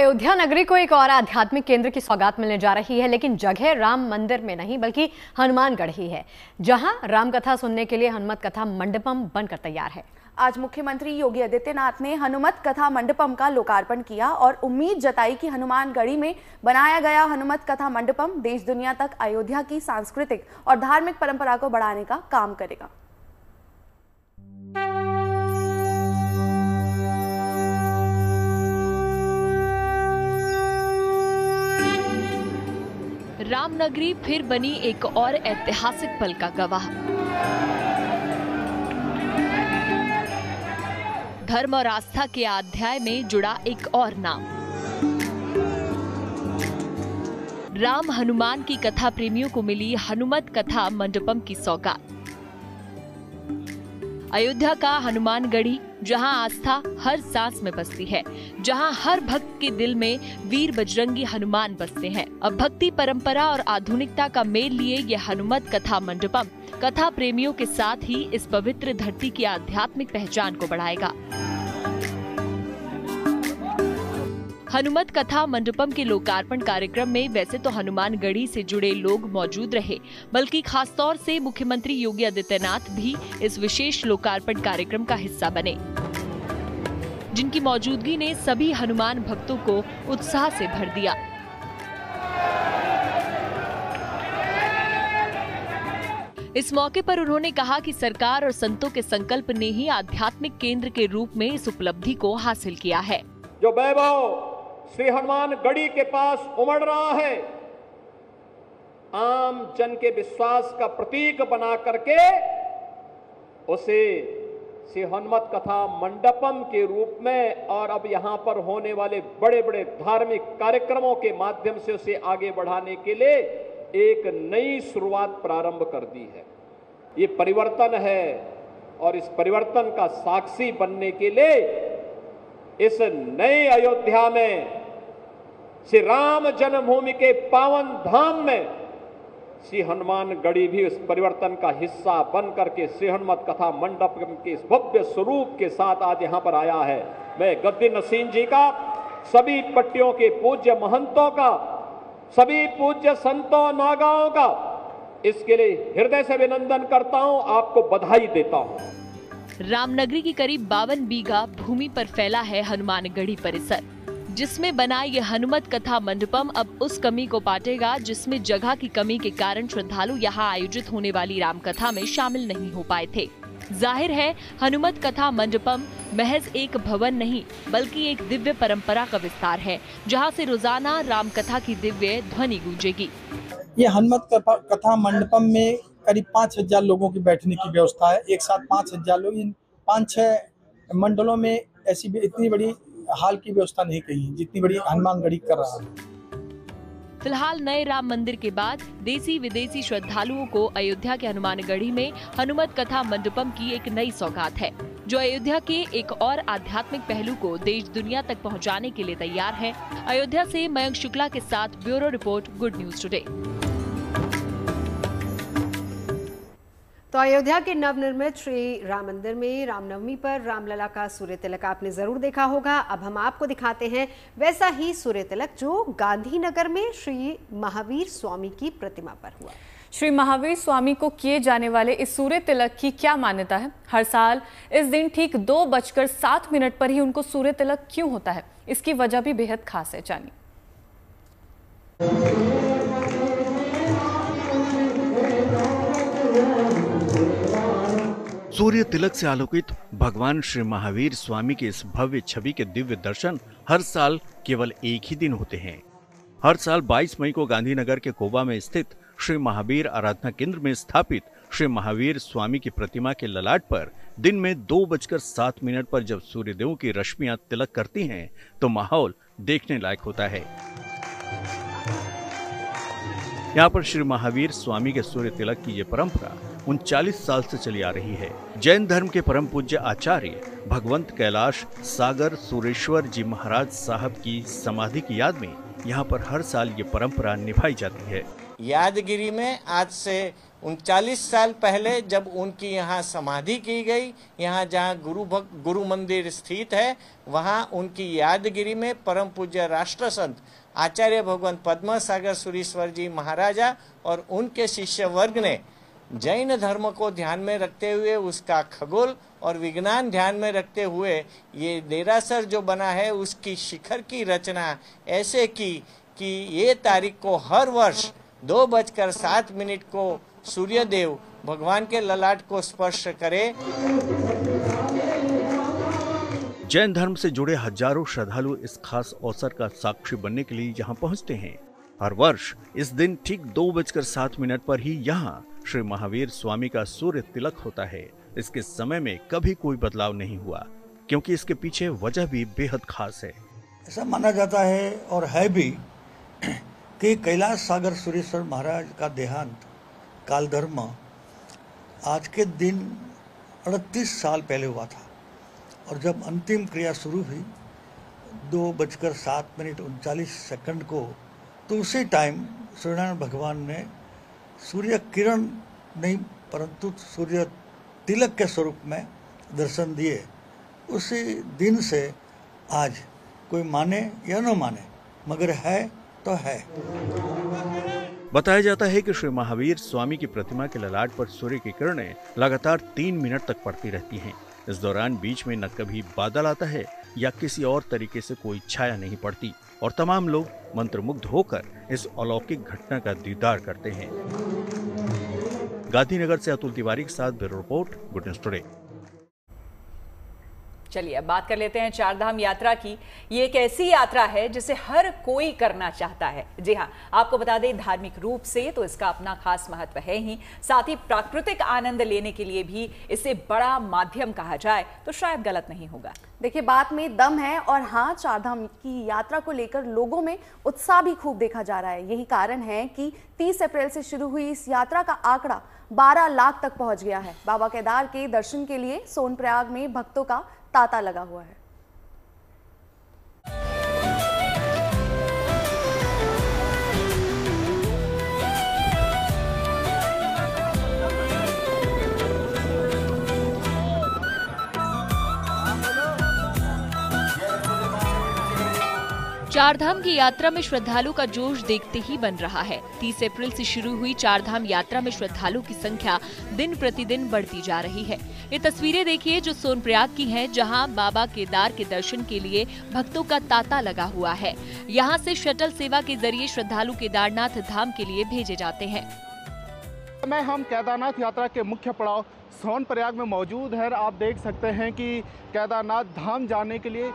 अयोध्या नगरी को एक और आध्यात्मिक केंद्र की सौगात मिलने जा रही है, लेकिन जगह राम मंदिर में नहीं बल्कि हनुमानगढ़ ही है, जहां राम कथा सुनने के लिए हनुमत कथा मंडपम बनकर तैयार है। आज मुख्यमंत्री योगी आदित्यनाथ ने हनुमत कथा मंडपम का लोकार्पण किया और उम्मीद जताई कि हनुमानगढ़ी में बनाया गया हनुमत कथा मंडपम देश दुनिया तक अयोध्या की सांस्कृतिक और धार्मिक परंपरा को बढ़ाने का काम करेगा। रामनगरी फिर बनी एक और ऐतिहासिक पल का गवाह। धर्म और आस्था के अध्याय में जुड़ा एक और नाम। राम हनुमान की कथा प्रेमियों को मिली हनुमत कथा मंडपम की सौगात। अयोध्या का हनुमानगढ़ी, जहां आस्था हर सांस में बसती है, जहां हर भक्त के दिल में वीर बजरंगी हनुमान बसते हैं। अब भक्ति परंपरा और आधुनिकता का मेल लिए ये हनुमत कथा मंडपम कथा प्रेमियों के साथ ही इस पवित्र धरती की आध्यात्मिक पहचान को बढ़ाएगा। हनुमत कथा मंडपम के लोकार्पण कार्यक्रम में वैसे तो हनुमानगढ़ी से जुड़े लोग मौजूद रहे, बल्कि खासतौर से मुख्यमंत्री योगी आदित्यनाथ भी इस विशेष लोकार्पण कार्यक्रम का हिस्सा बने, जिनकी मौजूदगी ने सभी हनुमान भक्तों को उत्साह से भर दिया। इस मौके पर उन्होंने कहा कि सरकार और संतों के संकल्प ने ही आध्यात्मिक केंद्र के रूप में इस उपलब्धि को हासिल किया है। जो वैभव श्री हनुमानगढ़ी के पास उमड़ रहा है, आम जन के विश्वास का प्रतीक बना करके उसे श्री हनुमत कथा मंडपम के रूप में और अब यहां पर होने वाले बड़े बड़े धार्मिक कार्यक्रमों के माध्यम से उसे आगे बढ़ाने के लिए एक नई शुरुआत प्रारंभ कर दी है। ये परिवर्तन है और इस परिवर्तन का साक्षी बनने के लिए इस नए अयोध्या में श्री राम जन्मभूमि के पावन धाम में श्री हनुमानगढ़ी भी इस परिवर्तन का हिस्सा बन करके श्री हनुमत कथा मंडपम के इस भव्य स्वरूप के साथ आज यहाँ पर आया है। मैं गद्दी नसीम जी का, सभी पट्टियों के पूज्य महंतों का, सभी पूज्य संतों नागाओं का इसके लिए हृदय से अभिनंदन करता हूँ, आपको बधाई देता हूँ। रामनगरी की करीब 52 बीघा भूमि पर फैला है हनुमानगढ़ी परिसर, जिसमें बना ये हनुमत कथा मंडपम अब उस कमी को पाटेगा जिसमें जगह की कमी के कारण श्रद्धालु यहाँ आयोजित होने वाली रामकथा में शामिल नहीं हो पाए थे। जाहिर है हनुमत कथा मंडपम महज एक भवन नहीं बल्कि एक दिव्य परंपरा का विस्तार है, जहाँ से रोजाना रामकथा की दिव्य ध्वनि गूंजेगी। ये हनुमत कथा मंडपम में करीब 5000 लोगों की बैठने की व्यवस्था है। एक साथ 5000 लोग, इन 5-6 मंडलों में ऐसी इतनी बड़ी हाल की व्यवस्था नहीं कही जितनी बड़ी हनुमानगढ़ी कर रहा है। फिलहाल नए राम मंदिर के बाद देसी विदेशी श्रद्धालुओं को अयोध्या के हनुमानगढ़ी में हनुमत कथा मंडपम की एक नई सौगात है, जो अयोध्या के एक और आध्यात्मिक पहलू को देश दुनिया तक पहुंचाने के लिए तैयार है। अयोध्या से मयंक शुक्ला के साथ bureau report, good news today. तो अयोध्या के नवनिर्मित श्री राम मंदिर में रामनवमी पर रामलला का सूर्य तिलक आपने जरूर देखा होगा। अब हम आपको दिखाते हैं वैसा ही सूर्य तिलक जो गांधीनगर में श्री महावीर स्वामी की प्रतिमा पर हुआ। श्री महावीर स्वामी को किए जाने वाले इस सूर्य तिलक की क्या मान्यता है? हर साल इस दिन ठीक 2:07 पर ही उनको सूर्य तिलक क्यों होता है? इसकी वजह भी बेहद खास है, जानिए। सूर्य तिलक से आलोकित भगवान श्री महावीर स्वामी के इस भव्य छवि के दिव्य दर्शन हर साल केवल एक ही दिन होते हैं। हर साल 22 मई को गांधीनगर के कोबा में स्थित श्री महावीर आराधना केंद्र में स्थापित श्री महावीर स्वामी की प्रतिमा के ललाट पर दिन में 2:07 पर जब सूर्यदेव की रश्मियां तिलक करती हैं, तो माहौल देखने लायक होता है। यहाँ पर श्री महावीर स्वामी के सूर्य तिलक की ये परंपरा 39 साल से चली आ रही है। जैन धर्म के परम पूज्य आचार्य भगवंत कैलाश सागर सुरेश्वर जी महाराज साहब की समाधि की याद में यहाँ पर हर साल ये परंपरा निभाई जाती है। यादगिरी में आज से 39 साल पहले जब उनकी यहाँ समाधि की गई, यहाँ जहाँ गुरु मंदिर स्थित है, वहाँ उनकी यादगिरी में परम पूज्य राष्ट्र संत आचार्य भगवान पद्म सागर सुरीश्वर जी महाराजा और उनके शिष्य वर्ग ने जैन धर्म को ध्यान में रखते हुए, उसका खगोल और विज्ञान ध्यान में रखते हुए ये देरासर जो बना है उसकी शिखर की रचना ऐसे की कि ये तारीख को हर वर्ष 2:07 को सूर्यदेव भगवान के ललाट को स्पर्श करे। जैन धर्म से जुड़े हजारों श्रद्धालु इस खास अवसर का साक्षी बनने के लिए यहाँ पहुँचते हैं। हर वर्ष इस दिन ठीक 2:07 पर ही यहाँ श्री महावीर स्वामी का सूर्य तिलक होता है। इसके समय में कभी कोई बदलाव नहीं हुआ, क्योंकि इसके पीछे वजह भी बेहद खास है। ऐसा माना जाता है और है भी कि कैलाश सागर सुरेश्वर महाराज का देहांत कालधर्म आज के दिन 38 साल पहले हुआ था, और जब अंतिम क्रिया शुरू हुई 2:07 को, तो उसी टाइम सूर्यनारायण भगवान ने सूर्य किरण नहीं परंतु सूर्य तिलक के स्वरूप में दर्शन दिए। उसी दिन से आज कोई माने या न माने, मगर है तो है। बताया जाता है कि श्री महावीर स्वामी की प्रतिमा के ललाट पर सूर्य की किरणें लगातार 3 मिनट तक पड़ती रहती हैं। इस दौरान बीच में न कभी बादल आता है या किसी और तरीके से कोई छाया नहीं पड़ती, और तमाम लोग मंत्रमुग्ध होकर इस अलौकिक घटना का दीदार करते हैं। गांधीनगर से अतुल तिवारी के साथ bureau report, good news today. चलिए अब बात कर लेते हैं चारधाम यात्रा की। ये एक ऐसी यात्रा है जिसे हर कोई करना चाहता है। जी हाँ, आपको बता दें धार्मिक रूप से तो इसका अपना खास महत्व है ही, साथ ही प्राकृतिक आनंद लेने के लिए भी इसे बड़ा माध्यम कहा जाए तो शायद गलत नहीं होगा। देखिए, बात में दम है, और हाँ, चारधाम की यात्रा को लेकर लोगों में उत्साह भी खूब देखा जा रहा है। यही कारण है कि 30 अप्रैल से शुरू हुई इस यात्रा का आंकड़ा 12 लाख तक पहुंच गया है। बाबा केदार के दर्शन के लिए सोनप्रयाग में भक्तों का तांता लगा हुआ है। चारधाम की यात्रा में श्रद्धालु का जोश देखते ही बन रहा है। 30 अप्रैल से शुरू हुई चारधाम यात्रा में श्रद्धालु की संख्या दिन प्रतिदिन बढ़ती जा रही है। ये तस्वीरें देखिए जो सोनप्रयाग की हैं, जहां बाबा केदार के दर्शन के लिए भक्तों का तांता लगा हुआ है। यहां से शटल सेवा के जरिए श्रद्धालु केदारनाथ धाम के लिए भेजे जाते हैं। हम केदारनाथ यात्रा के मुख्य पड़ाव सोनप्रयाग में मौजूद है। आप देख सकते हैं कि केदारनाथ धाम जाने के लिए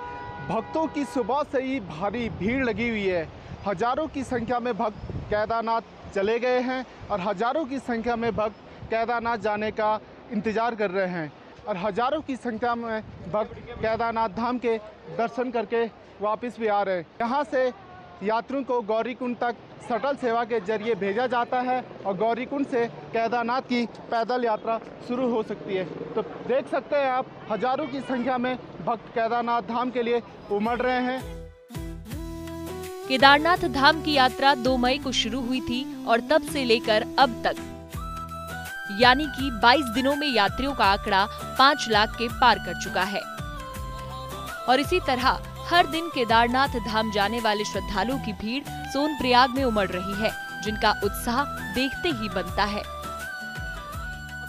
भक्तों की सुबह से ही भारी भीड़ लगी हुई है। हजारों की संख्या में भक्त केदारनाथ चले गए हैं और हजारों की संख्या में भक्त केदारनाथ जाने का इंतजार कर रहे हैं, और हजारों की संख्या में भक्त केदारनाथ धाम के दर्शन करके वापस भी आ रहे हैं। यहाँ से यात्रियों को गौरीकुंड तक शटल सेवा के जरिए भेजा जाता है और गौरीकुंड से केदारनाथ की पैदल यात्रा शुरू हो सकती है। तो देख सकते हैं आप, हजारों की संख्या में भक्त केदारनाथ धाम के लिए उमड़ रहे हैं। केदारनाथ धाम की यात्रा 2 मई को शुरू हुई थी और तब से लेकर अब तक यानी कि 22 दिनों में यात्रियों का आंकड़ा 5 लाख के पार कर चुका है। और इसी तरह हर दिन केदारनाथ धाम जाने वाले श्रद्धालुओं की भीड़ सोनप्रयाग में उमड़ रही है, जिनका उत्साह देखते ही बनता है।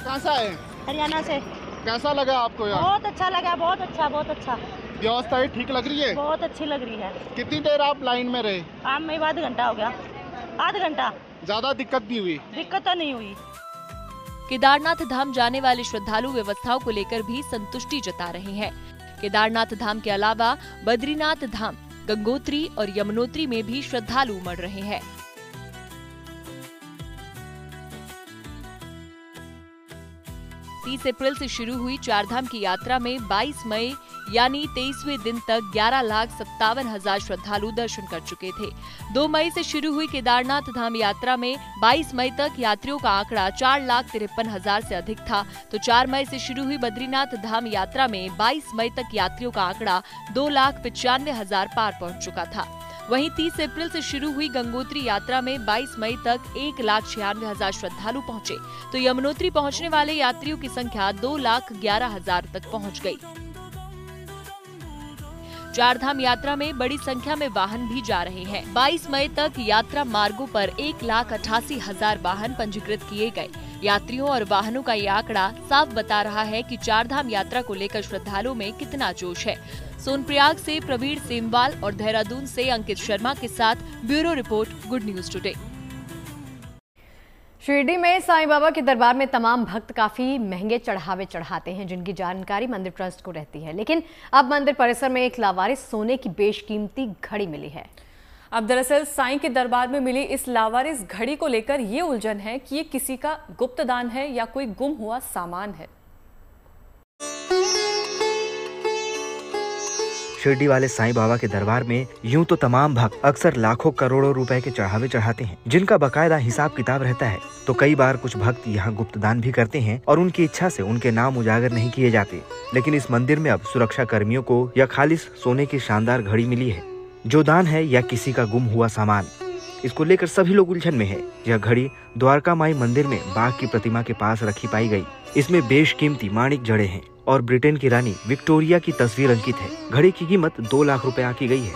कहाँ से आए? हरियाणा से। कैसा लगा आपको यहाँ? बहुत अच्छा लगा, बहुत अच्छा, बहुत अच्छा। व्यवस्था ठीक लग रही है? बहुत अच्छी लग रही है। कितनी देर आप लाइन में रहे? में आधा घंटा हो गया। आधा घंटा। ज्यादा दिक्कत नहीं हुई? दिक्कत तो नहीं हुई। केदारनाथ धाम जाने वाले श्रद्धालु व्यवस्थाओं को लेकर भी संतुष्टि जता रहे हैं। केदारनाथ धाम के अलावा बद्रीनाथ धाम, गंगोत्री और यमुनोत्री में भी श्रद्धालु उमड़ रहे हैं। 30 अप्रैल से शुरू हुई चारधाम की यात्रा में 22 मई यानी 23वें दिन तक 11,57,000 श्रद्धालु दर्शन कर चुके थे। 2 मई से शुरू हुई केदारनाथ धाम यात्रा में 22 मई तक यात्रियों का आंकड़ा 4,53,000 से अधिक था, तो 4 मई से शुरू हुई बद्रीनाथ धाम यात्रा में 22 मई तक यात्रियों का आंकड़ा 2,95,000 पार पहुंच चुका था। वहीं 30 अप्रैल से शुरू हुई गंगोत्री यात्रा में 22 मई तक 1,96,000 श्रद्धालु पहुंचे, तो यमुनोत्री पहुंचने वाले यात्रियों की संख्या 2,11,000 तक पहुंच गई। चारधाम यात्रा में बड़ी संख्या में वाहन भी जा रहे हैं। 22 मई तक यात्रा मार्गों पर 1,88,000 वाहन पंजीकृत किए गए। यात्रियों और वाहनों का ये आंकड़ा साफ बता रहा है कि चारधाम यात्रा को लेकर श्रद्धालुओं में कितना जोश है। सोनप्रयाग से प्रवीण सेमवाल और देहरादून से अंकित शर्मा के साथ bureau report, good news today. Shirdi में साईं बाबा के दरबार में तमाम भक्त काफी महंगे चढ़ावे चढ़ाते हैं, जिनकी जानकारी मंदिर ट्रस्ट को रहती है। लेकिन अब मंदिर परिसर में एक लावारिस सोने की बेशकीमती घड़ी मिली है। अब दरअसल साईं के दरबार में मिली इस लावारिस घड़ी को लेकर ये उलझन है कि ये किसी का गुप्त दान है या कोई गुम हुआ सामान है। शिरडी वाले साईं बाबा के दरबार में यूं तो तमाम भक्त अक्सर लाखों करोड़ों रुपए के चढ़ावे चढ़ाते हैं, जिनका बकायदा हिसाब किताब रहता है। तो कई बार कुछ भक्त यहाँ गुप्त दान भी करते हैं और उनकी इच्छा से उनके नाम उजागर नहीं किए जाते। लेकिन इस मंदिर में अब सुरक्षा कर्मियों को या खालिस सोने की शानदार घड़ी मिली है, जो दान है या किसी का गुम हुआ सामान। इसको लेकर सभी लोग उलझन में है। यह घड़ी द्वारका माई मंदिर में बाघ की प्रतिमा के पास रखी पाई गई। इसमें बेशकीमती माणिक जड़े हैं और ब्रिटेन की रानी विक्टोरिया की तस्वीर अंकित है। घड़ी की कीमत 2 लाख रुपए आंकी गई है।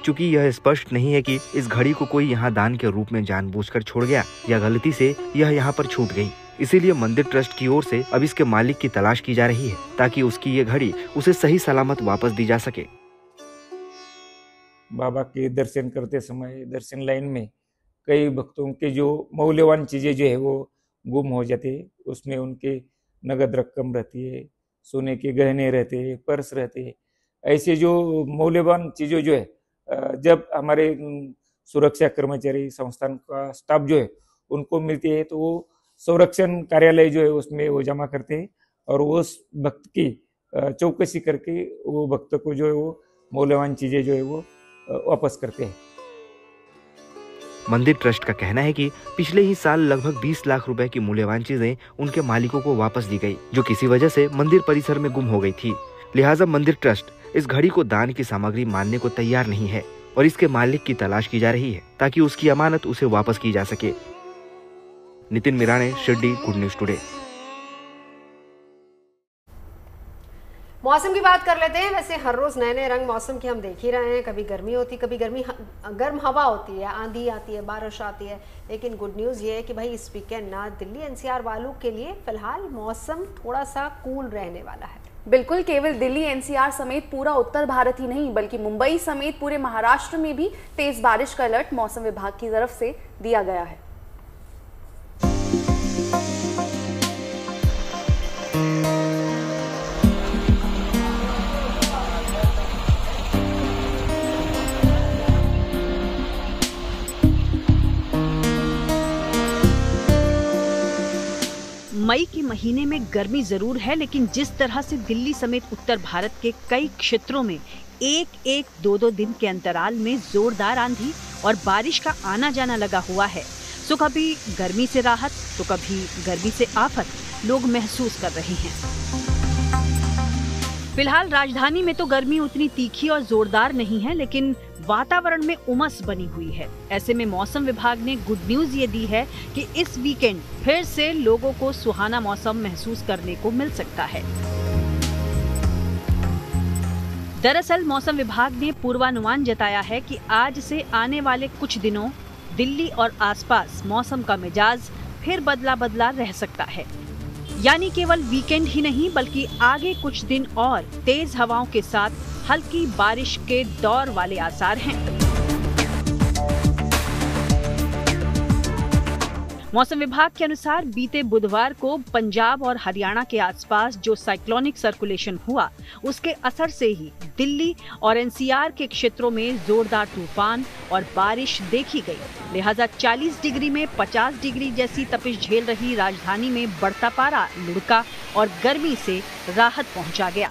चूँकि यह स्पष्ट नहीं है कि इस घड़ी को कोई यहाँ दान के रूप में जानबूझकर छोड़ गया या गलती से यह यहाँ पर छूट गई, इसीलिए मंदिर ट्रस्ट की ओर से अब इसके मालिक की तलाश की जा रही है, ताकि उसकी ये घड़ी उसे सही सलामत वापस दी जा सके। बाबा के दर्शन करते समय दर्शन लाइन में कई भक्तों के जो मूल्यवान चीजें जो है वो गुम हो जाते हैं। उसमें उनके नगद रकम रहती है, सोने के गहने रहते हैं, पर्स रहते हैं। ऐसे जो मूल्यवान चीजें जो है जब हमारे सुरक्षा कर्मचारी संस्थान का स्टाफ जो है उनको मिलती है तो वो संरक्षण कार्यालय जो है उसमें वो जमा करते हैं और उस भक्त की चौकसी करके वो भक्त को जो है वो मूल्यवान चीजें जो है वो वापस करते हैं। मंदिर ट्रस्ट का कहना है कि पिछले ही साल लगभग 20 लाख रुपए की मूल्यवान चीजें उनके मालिकों को वापस दी गई, जो किसी वजह से मंदिर परिसर में गुम हो गई थी। लिहाजा मंदिर ट्रस्ट इस घड़ी को दान की सामग्री मानने को तैयार नहीं है और इसके मालिक की तलाश की जा रही है, ताकि उसकी अमानत उसे वापस की जा सके। Nitin Mirane, Shirdi, good news today. मौसम की बात कर लेते हैं। वैसे हर रोज नए नए रंग मौसम के हम देख ही रहे हैं। कभी गर्मी होती, कभी गर्म हवा होती है, आंधी आती है, बारिश आती है। लेकिन गुड न्यूज़ ये है कि भाई इस वीकेंड ना दिल्ली एनसीआर वालों के लिए फिलहाल मौसम थोड़ा सा कूल रहने वाला है। बिल्कुल, केवल दिल्ली एनसीआर समेत पूरा उत्तर भारत ही नहीं बल्कि मुंबई समेत पूरे महाराष्ट्र में भी तेज बारिश का अलर्ट मौसम विभाग की तरफ से दिया गया है। मई के महीने में गर्मी जरूर है, लेकिन जिस तरह से दिल्ली समेत उत्तर भारत के कई क्षेत्रों में एक दो दिन के अंतराल में जोरदार आंधी और बारिश का आना जाना लगा हुआ है, तो कभी गर्मी से राहत तो कभी गर्मी से आफत लोग महसूस कर रहे हैं। फिलहाल राजधानी में तो गर्मी उतनी तीखी और जोरदार नहीं है, लेकिन वातावरण में उमस बनी हुई है। ऐसे में मौसम विभाग ने गुड न्यूज ये दी है कि इस वीकेंड फिर से लोगों को सुहाना मौसम महसूस करने को मिल सकता है। दरअसल मौसम विभाग ने पूर्वानुमान जताया है कि आज से आने वाले कुछ दिनों दिल्ली और आसपास मौसम का मिजाज फिर बदला बदला रह सकता है। यानी केवल वीकेंड ही नहीं बल्कि आगे कुछ दिन और तेज हवाओं के साथ हल्की बारिश के दौर वाले आसार हैं। मौसम विभाग के अनुसार बीते बुधवार को पंजाब और हरियाणा के आसपास जो साइक्लोनिक सर्कुलेशन हुआ, उसके असर से ही दिल्ली और एनसीआर के क्षेत्रों में जोरदार तूफान और बारिश देखी गई। लिहाजा 40 डिग्री में 50 डिग्री जैसी तपिश झेल रही राजधानी में बढ़ता पारा लुढ़का और गर्मी से राहत पहुंचा गया।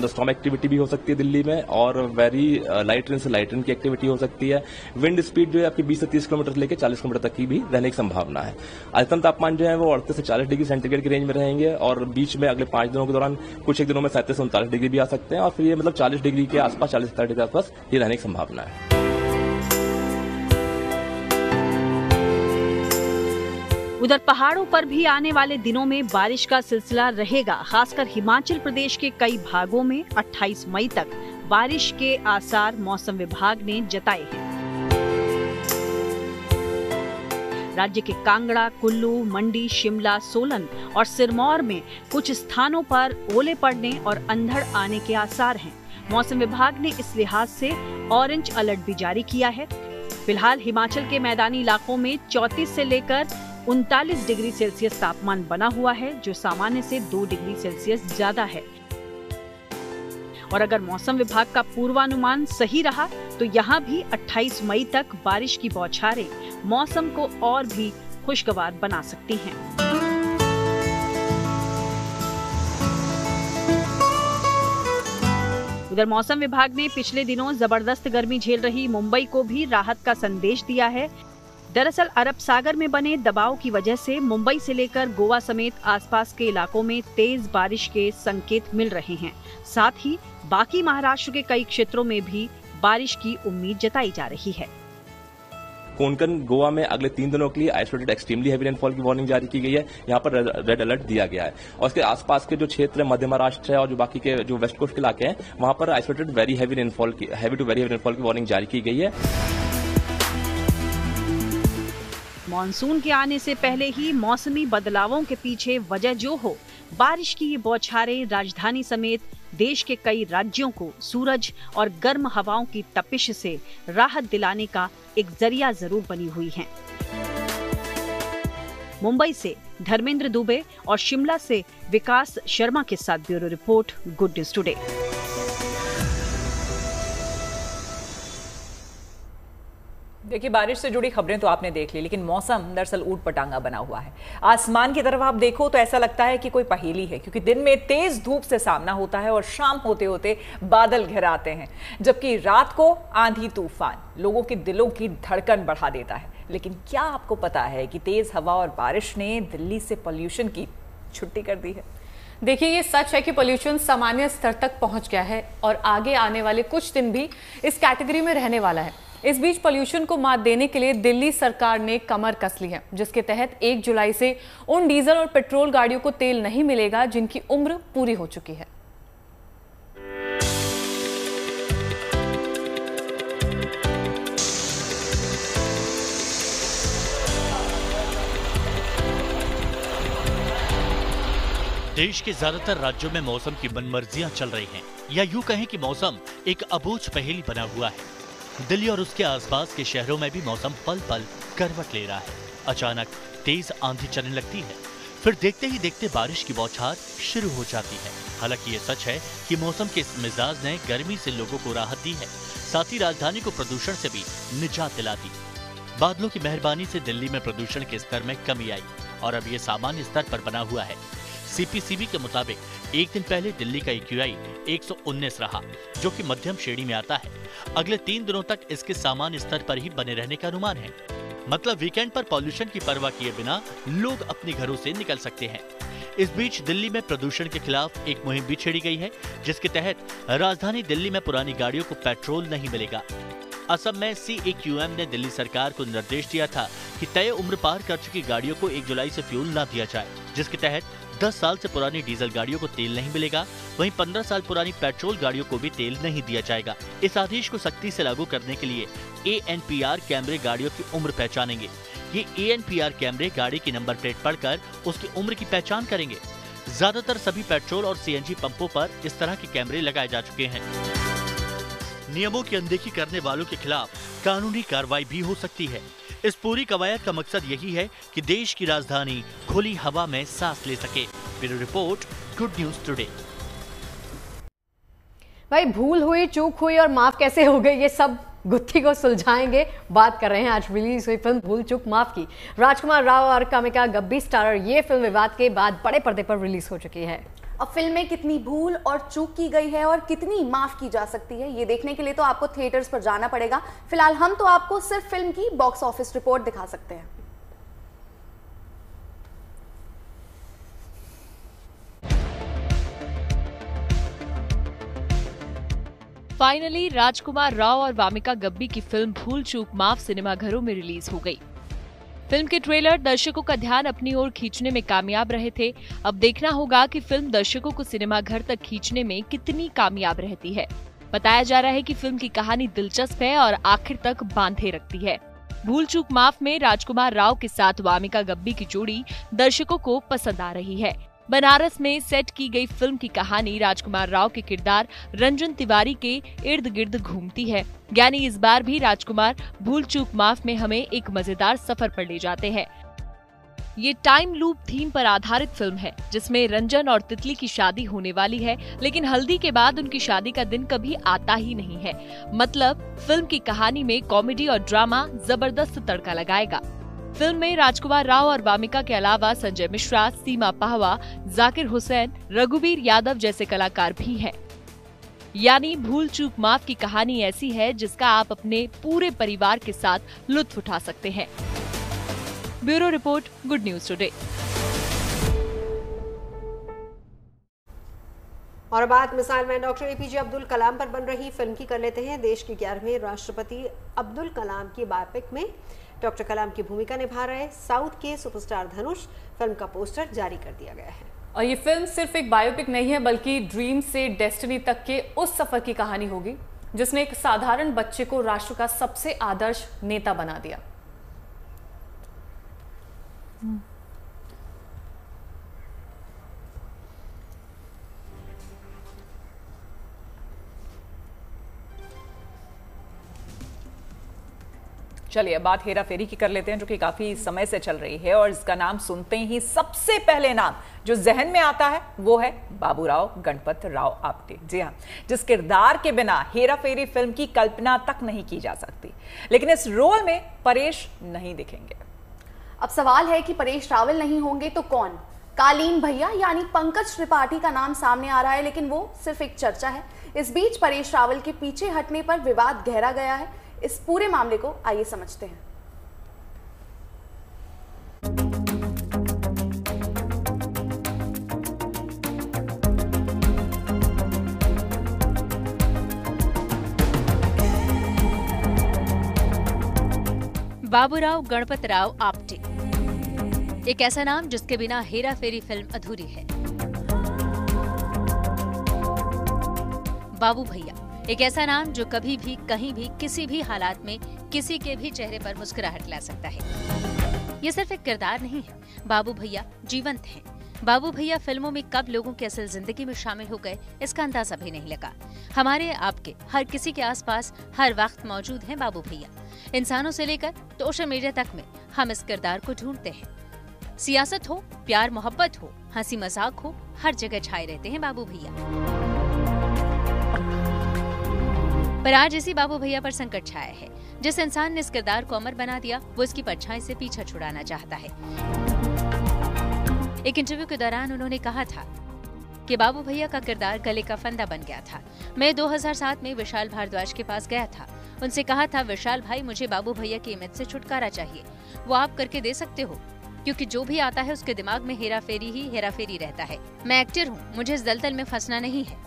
थंडरस्टॉर्म एक्टिविटी भी हो सकती है दिल्ली में, और वेरी लाइट रेन से लाइट रेन की एक्टिविटी हो सकती है। विंड स्पीड जो है आपकी 20 से 30 किलोमीटर से लेकर 40 किलोमीटर तक की भी रहने की संभावना है। अधिकतम तापमान जो है वो 38 से 40 डिग्री सेंटीग्रेड की रेंज में रहेंगे, और बीच में अगले 5 दिनों के दौरान कुछ एक दिनों में 37 से 39 डिग्री भी आ सकते हैं, और फिर ये मतलब 40 डिग्री के आसपास, 40 से 40 डिग्री के आसपास ये रहने की संभावना है। उधर पहाड़ों पर भी आने वाले दिनों में बारिश का सिलसिला रहेगा। खासकर हिमाचल प्रदेश के कई भागों में 28 मई तक बारिश के आसार मौसम विभाग ने जताए हैं। राज्य के कांगड़ा, कुल्लू, मंडी, शिमला, सोलन और सिरमौर में कुछ स्थानों पर ओले पड़ने और अंधड़ आने के आसार हैं। मौसम विभाग ने इस लिहाज से ऑरेंज अलर्ट भी जारी किया है। फिलहाल हिमाचल के मैदानी इलाकों में 34 से लेकर 39 डिग्री सेल्सियस तापमान बना हुआ है, जो सामान्य से 2 डिग्री सेल्सियस ज्यादा है। और अगर मौसम विभाग का पूर्वानुमान सही रहा तो यहाँ भी 28 मई तक बारिश की बौछारें मौसम को और भी खुशगवार बना सकती हैं। उधर मौसम विभाग ने पिछले दिनों जबरदस्त गर्मी झेल रही मुंबई को भी राहत का संदेश दिया है। दरअसल अरब सागर में बने दबाव की वजह से मुंबई से लेकर गोवा समेत आसपास के इलाकों में तेज बारिश के संकेत मिल रहे हैं। साथ ही बाकी महाराष्ट्र के कई क्षेत्रों में भी बारिश की उम्मीद जताई जा रही है। कोंकण, गोवा में अगले 3 दिनों के लिए आइसोलेटेड एक्सट्रीमली हैवी रेनफॉल की वार्निंग जारी की गई है। यहाँ पर रेड अलर्ट दिया गया है, और इसके आसपास के जो क्षेत्र है, मध्य महाराष्ट्र है और जो बाकी के जो वेस्ट कोस्ट के इलाके हैं, वहां पर आइसोलेटेड वेरी हैवी रेनफॉल की, heavy to very heavy rainfall की वार्निंग जारी की गई है। मॉनसून के आने से पहले ही मौसमी बदलावों के पीछे वजह जो हो, बारिश की ये बौछारें राजधानी समेत देश के कई राज्यों को सूरज और गर्म हवाओं की तपिश से राहत दिलाने का एक जरिया जरूर बनी हुई हैं। मुंबई से धर्मेंद्र दुबे और शिमला से विकास शर्मा के साथ bureau report, good news today. देखिए, बारिश से जुड़ी खबरें तो आपने देख ली, लेकिन मौसम दरअसल ऊट पटांगा बना हुआ है। आसमान की तरफ आप देखो तो ऐसा लगता है कि कोई पहेली है, क्योंकि दिन में तेज धूप से सामना होता है और शाम होते होते बादल घिर आते हैं, जबकि रात को आंधी तूफान लोगों के दिलों की धड़कन बढ़ा देता है। लेकिन क्या आपको पता है कि तेज हवा और बारिश ने दिल्ली से पॉल्यूशन की छुट्टी कर दी है? देखिए, ये सच है कि पॉल्यूशन सामान्य स्तर तक पहुंच गया है और आगे आने वाले कुछ दिन भी इस कैटेगरी में रहने वाला है। इस बीच पॉल्यूशन को मात देने के लिए दिल्ली सरकार ने कमर कस ली है, जिसके तहत 1 जुलाई से उन डीजल और पेट्रोल गाड़ियों को तेल नहीं मिलेगा जिनकी उम्र पूरी हो चुकी है। देश के ज्यादातर राज्यों में मौसम की मनमर्जियां चल रही हैं, या यूं कहें कि मौसम एक अबूझ पहेली बना हुआ है। दिल्ली और उसके आसपास के शहरों में भी मौसम पल पल करवट ले रहा है। अचानक तेज आंधी चलने लगती है, फिर देखते ही देखते बारिश की बौछार शुरू हो जाती है। हालांकि ये सच है कि मौसम के इस मिजाज ने गर्मी से लोगों को राहत दी है, साथ ही राजधानी को प्रदूषण से भी निजात दिला दी। बादलों की मेहरबानी से दिल्ली में प्रदूषण के स्तर में कमी आई और अब ये सामान्य स्तर पर बना हुआ है। सीपीसीबी के मुताबिक एक दिन पहले दिल्ली का EQI 119 रहा, जो कि मध्यम श्रेणी में आता है। अगले 3 दिनों तक इसके सामान्य स्तर पर ही बने रहने का अनुमान है। मतलब वीकेंड पर पॉल्यूशन की परवाह किए बिना लोग अपने घरों से निकल सकते हैं। इस बीच दिल्ली में प्रदूषण के खिलाफ एक मुहिम भी छेड़ी गई है, जिसके तहत राजधानी दिल्ली में पुरानी गाड़ियों को पेट्रोल नहीं मिलेगा। असम में CAQM ने दिल्ली सरकार को निर्देश दिया था कि तय उम्र पार कर चुकी गाड़ियों को 1 जुलाई से फ्यूल न दिया जाए, जिसके तहत 10 साल से पुरानी डीजल गाड़ियों को तेल नहीं मिलेगा। वहीं 15 साल पुरानी पेट्रोल गाड़ियों को भी तेल नहीं दिया जाएगा। इस आदेश को सख्ती से लागू करने के लिए ANPR कैमरे गाड़ियों की उम्र पहचानेंगे। ये ANPR कैमरे गाड़ी की नंबर प्लेट पढ़कर उसकी उम्र की पहचान करेंगे। ज्यादातर सभी पेट्रोल और CNG पंपों पर इस तरह के कैमरे लगाए जा चुके हैं। नियमों की अनदेखी करने वालों के खिलाफ कानूनी कार्रवाई भी हो सकती है। इस पूरी कवायद का मकसद यही है कि देश की राजधानी खुली हवा में सांस ले सके। Bureau report, good news today. भाई, भूल हुई, चूक हुई और माफ कैसे हो गई, ये सब गुत्थी को सुलझाएंगे। बात कर रहे हैं आज रिलीज हुई फिल्म भूल चूक माफ की। राजकुमार राव और कामिका गब्बी स्टारर ये फिल्म विवाद के बाद बड़े पर्दे पर रिलीज हो चुकी है। अब फिल्म में कितनी भूल और चूक की गई है और कितनी माफ की जा सकती है, ये देखने के लिए तो आपको थिएटर्स पर जाना पड़ेगा। फिलहाल हम तो आपको सिर्फ फिल्म की बॉक्स ऑफिस रिपोर्ट दिखा सकते हैं। फाइनली राजकुमार राव और वामिका गब्बी की फिल्म भूल चूक माफ सिनेमाघरों में रिलीज हो गई। फिल्म के ट्रेलर दर्शकों का ध्यान अपनी ओर खींचने में कामयाब रहे थे। अब देखना होगा कि फिल्म दर्शकों को सिनेमाघर तक खींचने में कितनी कामयाब रहती है। बताया जा रहा है कि फिल्म की कहानी दिलचस्प है और आखिर तक बांधे रखती है। भूल चूक माफ में राजकुमार राव के साथ वामिका गब्बी की जोड़ी दर्शकों को पसंद आ रही है। बनारस में सेट की गई फिल्म की कहानी राजकुमार राव के किरदार रंजन तिवारी के इर्द गिर्द घूमती है। यानी इस बार भी राजकुमार भूल चूक माफ में हमें एक मजेदार सफर पर ले जाते हैं। ये टाइम लूप थीम पर आधारित फिल्म है, जिसमें रंजन और तितली की शादी होने वाली है, लेकिन हल्दी के बाद उनकी शादी का दिन कभी आता ही नहीं है। मतलब फिल्म की कहानी में कॉमेडी और ड्रामा जबरदस्त तड़का लगाएगा। फिल्म में राजकुमार राव और वामिका के अलावा संजय मिश्रा, सीमा पाहवा, जाकिर हुसैन, रघुवीर यादव जैसे कलाकार भी हैं। यानी भूल चूक माफ की कहानी ऐसी है जिसका आप अपने पूरे परिवार के साथ लुत्फ उठा सकते हैं। Bureau report, good news today. और बात missile man doctor APJ Abdul Kalam पर बन रही फिल्म की कर लेते हैं। देश के 11वें राष्ट्रपति अब्दुल कलाम की बायोपिक में डॉक्टर कलाम की भूमिका निभा रहे साउथ के सुपरस्टार धनुष, फिल्म का पोस्टर जारी कर दिया गया है। और ये फिल्म सिर्फ एक बायोपिक नहीं है, बल्कि ड्रीम से डेस्टिनी तक के उस सफर की कहानी होगी जिसने एक साधारण बच्चे को राष्ट्र का सबसे आदर्श नेता बना दिया। चलिए अब बात हेरा फेरी की कर लेते हैं, जो कि काफी समय से चल रही है। और इसका नाम सुनते ही सबसे पहले नाम जो जहन में आता है वो है बाबूराव गणपत राव आपटे। जी हाँ, जिस किरदार के बिना हेरा फेरी फिल्म की कल्पना तक नहीं की जा सकती। लेकिन इस रोल में परेश नहीं दिखेंगे। अब सवाल है कि परेश रावल नहीं होंगे तो कौन? कालीन भैया यानी पंकज त्रिपाठी का नाम सामने आ रहा है, लेकिन वो सिर्फ एक चर्चा है। इस बीच परेश रावल के पीछे हटने पर विवाद गहरा गया है। इस पूरे मामले को आइए समझते हैं। बाबूराव गणपत राव आपटे, एक ऐसा नाम जिसके बिना हेरा फेरी फिल्म अधूरी है। बाबू भैया, एक ऐसा नाम जो कभी भी कहीं भी किसी भी हालात में किसी के भी चेहरे पर मुस्कुराहट ला सकता है। ये सिर्फ एक किरदार नहीं है, बाबू भैया जीवंत हैं। बाबू भैया फिल्मों में कब लोगों की असल जिंदगी में शामिल हो गए, इसका अंदाजा भी नहीं लगा। हमारे आपके हर किसी के आसपास हर वक्त मौजूद हैं बाबू भैया। इंसानों से लेकर सोशल मीडिया तक में हम इस किरदार को ढूंढते हैं। सियासत हो, प्यार मोहब्बत हो, हंसी मजाक हो, हर जगह छाए रहते हैं बाबू भैया। पर आज इसी बाबू भैया पर संकट छाया है। जिस इंसान ने इस किरदार को अमर बना दिया, वो इसकी परछाई से पीछा छुड़ाना चाहता है। एक इंटरव्यू के दौरान उन्होंने कहा था कि बाबू भैया का किरदार गले का फंदा बन गया था। मैं 2007 में विशाल भारद्वाज के पास गया था। उनसे कहा था, विशाल भाई मुझे बाबू भैया की इमेज से छुटकारा चाहिए, वो आप करके दे सकते हो? क्योंकि जो भी आता है उसके दिमाग में हेरा फेरी ही हेरा फेरी रहता है। मैं एक्टर हूँ, मुझे इस दलदल में फंसना नहीं है।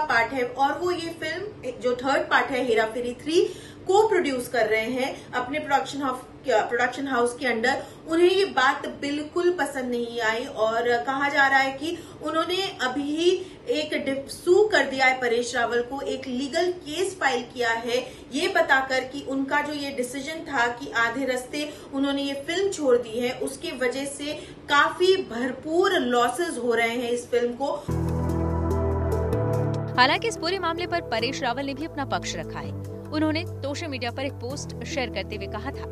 पार्ट है और वो ये फिल्म जो थर्ड पार्ट है हेरा फेरी 3 को प्रोड्यूस कर रहे हैं अपने प्रोडक्शन हाउस के अंडर। उन्हें ये बात बिल्कुल पसंद नहीं आई और कहा जा रहा है कि उन्होंने अभी ही एक सू कर दिया है परेश रावल को, एक लीगल केस फाइल किया है ये बताकर कि उनका जो ये डिसीजन था कि आधे रास्ते उन्होंने ये फिल्म छोड़ दी है, उसकी वजह से काफी भरपूर लॉसेस हो रहे हैं इस फिल्म को। हालांकि इस पूरे मामले पर परेश रावल ने भी अपना पक्ष रखा है। उन्होंने सोशल मीडिया पर एक पोस्ट शेयर करते हुए कहा था,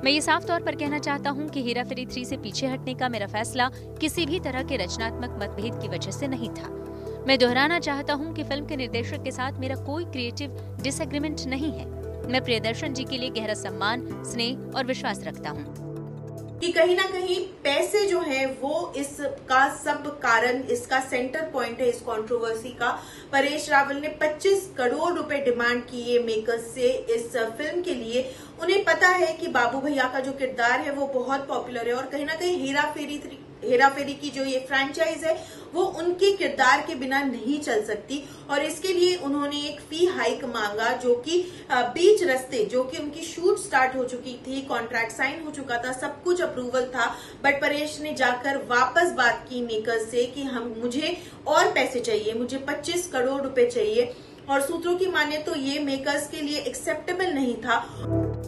मैं ये साफ तौर पर कहना चाहता हूँ कि हेरा फेरी 3 से पीछे हटने का मेरा फैसला किसी भी तरह के रचनात्मक मतभेद की वजह से नहीं था। मैं दोहराना चाहता हूँ कि फिल्म के निर्देशक के साथ मेरा कोई क्रिएटिव डिसएग्रीमेंट नहीं है। मैं प्रियदर्शन जी के लिए गहरा सम्मान, स्नेह और विश्वास रखता हूँ कि कहीं ना कहीं पैसे जो है वो इसका सब कारण, इसका सेंटर पॉइंट है इस कंट्रोवर्सी का। परेश रावल ने 25 करोड़ रुपए डिमांड किए मेकर्स से इस फिल्म के लिए। उन्हें पता है कि बाबू भैया का जो किरदार है वो बहुत पॉपुलर है और कहीं ना कहीं हेरा फेरी की जो ये फ्रेंचाइज है वो उनके किरदार के बिना नहीं चल सकती और इसके लिए उन्होंने एक फी हाइक मांगा जो कि बीच रास्ते, जो कि उनकी शूट स्टार्ट हो चुकी थी, कॉन्ट्रैक्ट साइन हो चुका था, सब कुछ अप्रूवल था, बट परेश ने जाकर वापस बात की मेकर्स से कि मुझे और पैसे चाहिए, मुझे 25 करोड़ रुपए चाहिए और सूत्रों की माने तो ये मेकर्स के लिए एक्सेप्टेबल नहीं था।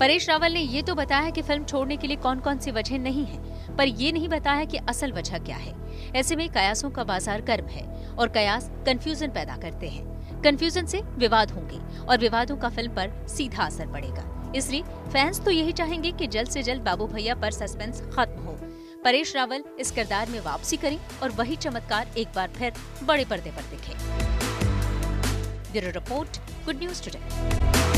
परेश रावल ने ये तो बताया कि फिल्म छोड़ने के लिए कौन कौन सी वजह नहीं है, पर ये नहीं बताया कि असल वजह क्या है। ऐसे में कयासों का बाजार गर्म है और कयास कंफ्यूजन पैदा करते हैं। कंफ्यूजन से विवाद होंगे और विवादों का फिल्म पर सीधा असर पड़ेगा। इसलिए फैंस तो यही चाहेंगे कि जल्द से जल्द बाबू भैया पर सस्पेंस खत्म हो, परेश रावल इस किरदार में वापसी करें और वही चमत्कार एक बार फिर बड़े पर्दे पर दिखे। Bureau report, good news today.